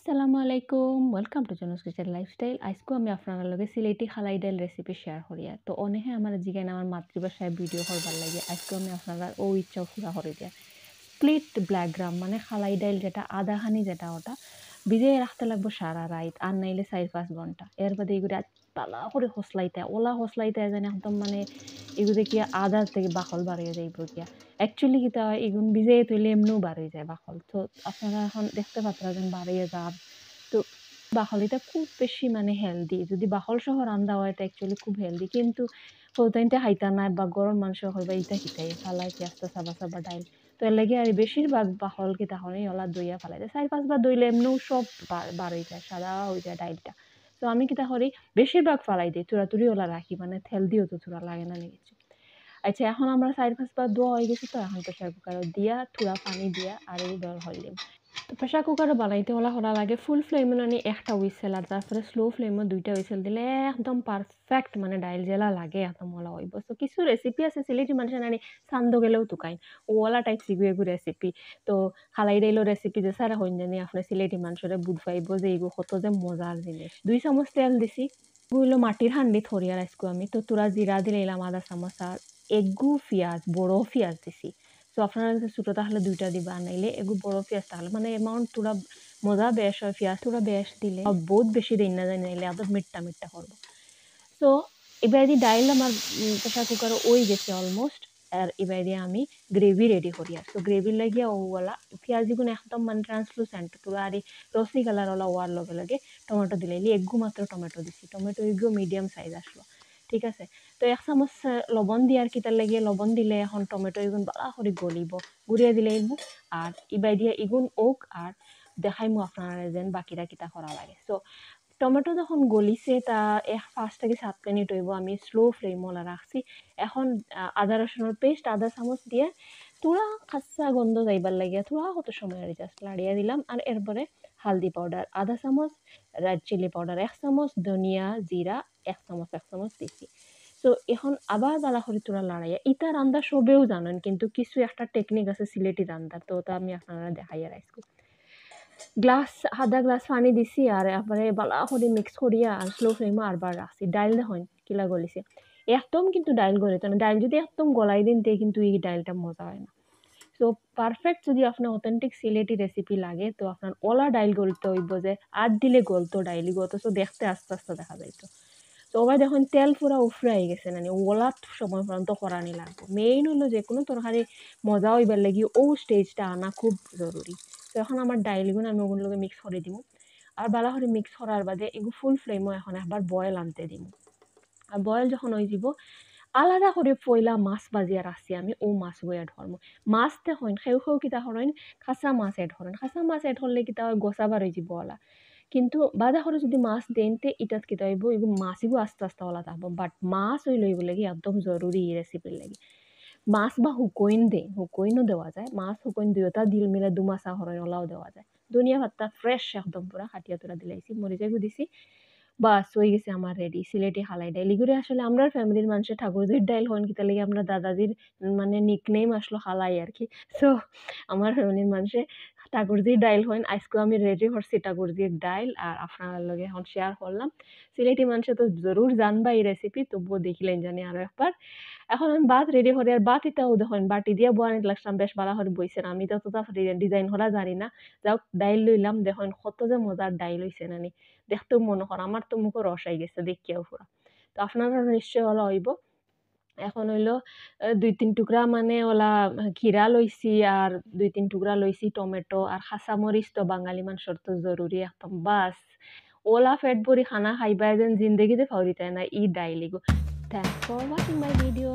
আসসালামু আলাইকুম welcome to John's kitchen lifestyle আজকে আমি আপনার লগে সিলেটি খালাই ডাইল রেসিপি শেয়ার করিয়া তো অনেকে আমার জিগান আমার মাতৃভাষায় ভিডিও করবার লাগে আজকে আমি আপনারা ও ইচ্ছাও পুরা করে দিয়া স্প্লিট ব্ল্যাক গ্রাম মানে খালাই ডাইল যেটা আদাহানি যেটা ওটা ভিজিয়ে রাখতে লাগবো সারা রাত আর নাইলে 4-5 ঘন্টা এর বাদে এগুলো পালা করে হসলাইতে ওলা হসলাইতে যেন একদম মানে এগুলো কি আদা থেকে বাকল বাড়িয়ে যাইব গিয়া অ্যাকচুয়ালি কিতা হয় এগুন ভিজিয়ে তৈলে এমনিও বাড়িয়ে যায় বাকল তো আপনারা এখন দেখতে পাচ্ছেন যেন বাড়িয়ে যান তো বাকল এটা খুব বেশি মানে হেলদি যদি বাকল সহ রান্দা হয় এটা অ্যাকচুয়ালি খুব হেলদি কিন্তু প্রতিদিনটা খাইতা নাই বা গরম মানুষ হইবা ইটা খিতাই ফালাই পেঁয়াজটা সাবা সাবা ডাইল তো এর লাগে আর বেশিরভাগ বাকল কিতা হয় ওলা দইয়া ফালাই দেয় 4-5 বার দইলে এমনিও সব বাড়ি যায় সাদা হয়ে যায় ডাইলটা তো আমি কিতা করি বেশিরভাগ ফালাই দিই তুরাতুরি ওলা রাখি মানে হেলদিও তো থুরা লাগে না নিয়েছি আচ্ছা এখন আমরা 4-5 বার ধোয়া হয়ে গেছি তো এখন প্রেসার কুকারত দিয়া থুরা পানি দিয়া আর এই দল হইলাম তো প্রেসার কুকারে বানাইতে হলা লাগে ফুল ফ্লেমে নানি একটা হুইসেল আর তারপরে স্লো ফ্লেমে 2টা হুইসেল দিলে একদম পারফেক্ট মানে ডাইল জেলা লাগে একদম ওলা হইব তো কিছু রেসিপি আছে সিলেটি মানুষের নানি সান্দ গেলেও তুকাইন ওলা টাইপ সিগু রেসিপি তো খালাই ডাইলো রেসিপি যে সারা হইন জানি আপনার সিলেটি মানুষের বুঝ পাইব যে এগু কত যে মজার জিনিস 2 চামচ তেল দিছি এগুলো মাটির হান্ডি থরিয়া রাখবো আমি তো তোরা জিরা দিলে এলাম আধা চামচ আর এগু পেঁয়াজ বড় পেঁয়াজ দিছি তো আপনারা যদি ছোটো তাহলে 2টা দিবা নাইলে এগু বড় পেঁয়াজ তাহলে মানে এমাউন্ট তোরা মজা বেশ হয় পেঁয়াজ তোরা বেশ দিলে বহুত বেশি দিন না যায় নাইলে আদর মিট্টা মিট্টা করবো তো এবার দিয়ে ডাইল আমার প্রেসার কুকারে ওই গেছে অলমোস্ট আর এবার দিয়ে আমি গ্রেভি রেডি করি আর তো গ্রেভির লাগিয়া ওলা পেঁয়াজিগুলো একদম মানে ট্রান্সলুসেন্ট পুরো আর রসি কালার ওলা ওয়ার লগে লগে টমেটো দিলে এগু মাত্র টমেটো দিছি টমেটো এগুলো মিডিয়াম সাইজ আসলো ঠিক আছে তো 1 চামচ লবণ দিয়ে আর কিতার লাগিয়ে লবণ দিলে এখন টমেটো এগুন বালা করে গলিব গুড়িয়ে দিলে এগুন আর এবার দিয়ে এগুন ওক আর দেখাইমু আপনারা যেন বাকিরা কিতা করা লাগে তো টমেটো যখন গলিছে তা 5 থেকে 7 মিনিট হইব আমি স্লো ফ্লেম ওলা রাখছি এখন আদা রসুনের পেস্ট আধা চামচ দিয়ে তোরা খাসা গন্ধ যাইবার লাগিয়া তোরা কত সময় আর জাস্ট লাড়িয়া দিলাম আর এরপরে হালদি পাউডার আধা চামচ রেড চিলি পাউডার 1 চামচ ধনিয়া জিরা 1 চামচ দিছি তো এখন আবার বালা করে তোরা লাড়াইয়া ইটা রান্দা সবেও জানেন কিন্তু কিছু একটা টেকনিক আছে সিলেটি রান্দার তো ওটা আমি আপনারা দেখাইয়া রাখবো আধা গ্লাস পানি দিছি আর এরপরে বালা করে মিক্স করিয়া আর স্লো ফ্লেমে আরবার রাখছি ডাইল দেখুন কিলা গলিছে একদম কিন্তু ডাইল গলিত না ডাইল যদি একদম গলাই দিন তে কিন্তু এই ডাইলটা মজা হয় না সো পারফেক্ট যদি আপনার অথেন্টিক সিলেটি রেসিপি লাগে তো আপনার ওলা ডাইল গলতে হইব যে আর দিলে গলতো ডাইলি গত তো দেখতে আস্তে আস্তে দেখা যাইতো তো ওবার দেখুন তেল পুরা উফরে হয়ে গেছে না ওলা সময় পর্যন্ত করানি লাগবে মেইন হলো যে কোনো তরকারি মজা হইবার লাগি ও স্টেজটা আনা খুব জরুরি তো এখন আমার ডাইলগুলো আমি ওগুলোকে মিক্স করে দিব আর বালা করে মিক্স করার বাদে এগুলো ফুল ফ্লেমও এখন একবার বয়েল আনতে দিব আর বয়েল যখন হয়ে যাব আলাদা করে পয়লা মাছ বাজিয়া রাখছি আমি ও মাছ বইয়া ধরবো মাছ দেখুন সেউ কিতা হরেন খাসা মাছ এড হরেন খাসা মাছ এড হলে কিতা হয় গোসাবার হয়ে যাব ওলা কিন্তু বাদা করে যদি মাছ দেনতে ইটাত কিতা হইব এগুলো মাছইগু আস্তে আস্তে ওলা থাকবো বাট মাছ হইল এগুলো লাগি একদম জরুরি এই রেসিপির লাগি মাছ বা হুকইন দে হুকইনও দেওয়া যায় মাছ হুকইন দুইটা দিল মিলে দুমাসা হরণ ওলাও দেওয়া যায় দুনিয়া ভাতটা ফ্রেশ একদম পুরা হাটিয়া তোরা দিলাইছি মরিচাগু দিছি বাস হয়ে গেছে আমার রেডি সিলেটি হালাই ডাইল এগুলো আসলে আমরা ফ্যামিলির মানুষের ঠাকুরজির ডাইল হন কিতা লাগে আমরা দাদাজির মানে নিকনেম আসলো হালাই আর কি সো আমার ফ্যামিলির মানুষে ঠাকুরজির ডাইল হন আজকে আমি রেডি করছি ঠাকুরজির ডাইল আর আপনার লগে এখন শেয়ার করলাম সিলেটি মানুষে তো জরুর জানবা এই রেসিপি তবুও দেখিলেন জানি আরো একবার এখন আমি ভাত রেডি করি আর বাটিটাও দেখুন বাটি দিয়ে বয়ানি লাগলাম বেশ ভালো করে বইছে আমি তো ডিজাইন করা জানি না যাও ডাইল লইলাম দেখুন কত যে মজার ডাইল হইছে নানি দেখতেও মনে কর আমার তো মুখে রস আই গেছে দেখিয়াও পুরা তো আপনারা নিশ্চয় ওলা হইব এখন হইলো 2-3 টুকরা মানে ওলা ঘিরা লইছি আর 2-3 টুকরা লইছি টমেটো আর খাসা মরিচ তো বাঙালি মানুষের তো জরুরি একদম বাস ওলা পেট ভরি খানা খাইবা যেন জিন্দগিতে ফাউরিতে না ই ডাইলিগো thanks for watching my video